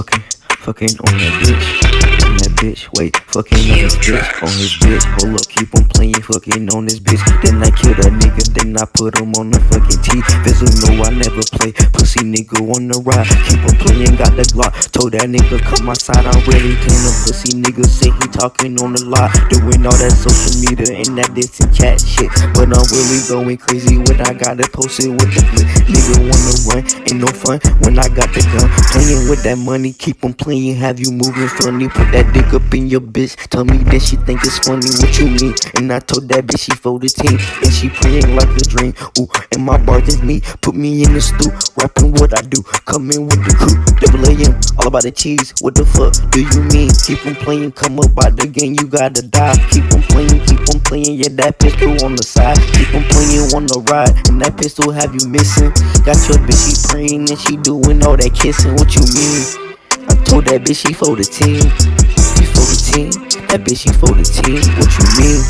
fucking on that bitch. On that bitch, wait, fucking on this bitch. On his bitch, hold up, keep on playing, fucking on this bitch. Then I kill that nigga, then I put him on the fucking T. Vessel, no, I never play. Pussy nigga on the ride, keep on playing, got the Glock. Told that nigga come outside, I'm ready. Turn the pussy nigga say he talking on the lot. Doing all that social media and that distant chat shit. But I'm really going crazy when I got it posted with the blick. Nigga wanna run, ain't no fun when I got the gun. Playing with that money, keep on playing, have you moving funny. Put that dick up in your bitch, tell me that she think it's funny, what you mean? And I told that bitch she for the team, and she praying like a dream. Ooh, and my bars is me, put me in the stew, rapping what I do, come in with the crew, double AM, all about the cheese, what the fuck do you mean? Keep on playing, come up by the game, you gotta die. Keep on playing, yeah, that pistol on the side. Keep on playing on the ride, and that pistol have you missing. Got your bitch, she praying, and she doing all that kissing, what you mean? I told that bitch she for the team, she for the team, that bitch she for the team, what you mean?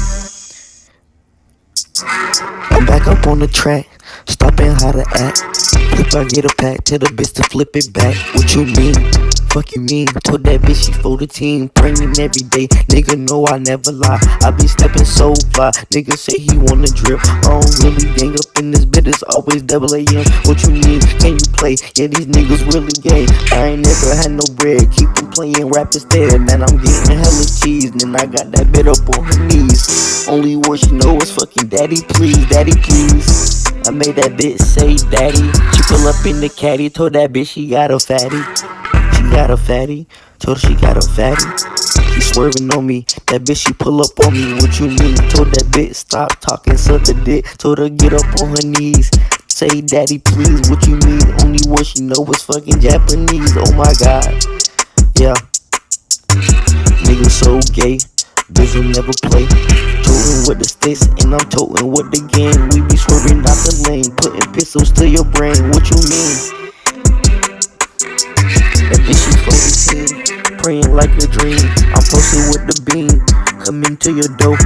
I'm back up on the track, stopping how to act. If I get a pack, tell the bitch to flip it back. What you mean? Fuck you mean? Told that bitch she for the team, praying every day. Nigga know I never lie. I be stepping so fly. Nigga say he wanna drip. I don't really gang up in this bit. It's always double AM. What you mean? Can you play? Yeah, these niggas really gay. I ain't never had no bread. Keep on playing rap instead. Man, I'm getting hella cheese. Then I got that bit up on her knees. Only word she know is fucking daddy please, daddy please. I made that bitch say daddy. She pull up in the caddy, told that bitch she got a fatty. She got a fatty, told her she got a fatty. She swerving on me, that bitch she pull up on me. What you mean? Told that bitch stop talking, suck a dick. Told her get up on her knees, say daddy please. What you mean? Only word she know is fucking Japanese. Oh my god, yeah. Nigga so gay, Bizzle never play. Toting with the sticks and I'm toting with the gang. We be swerving out the lane, putting pistols to your brain. What you mean? That bitch she for the team, praying like a dream. I'm posted with the beam, coming to your door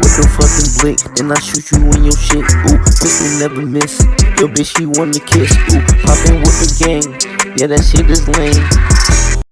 with the fucking blick. Then I shoot you in your shit. Ooh, pistol never miss. Your bitch she wanna kiss. Ooh, popping with the gang. Yeah, that shit is lame.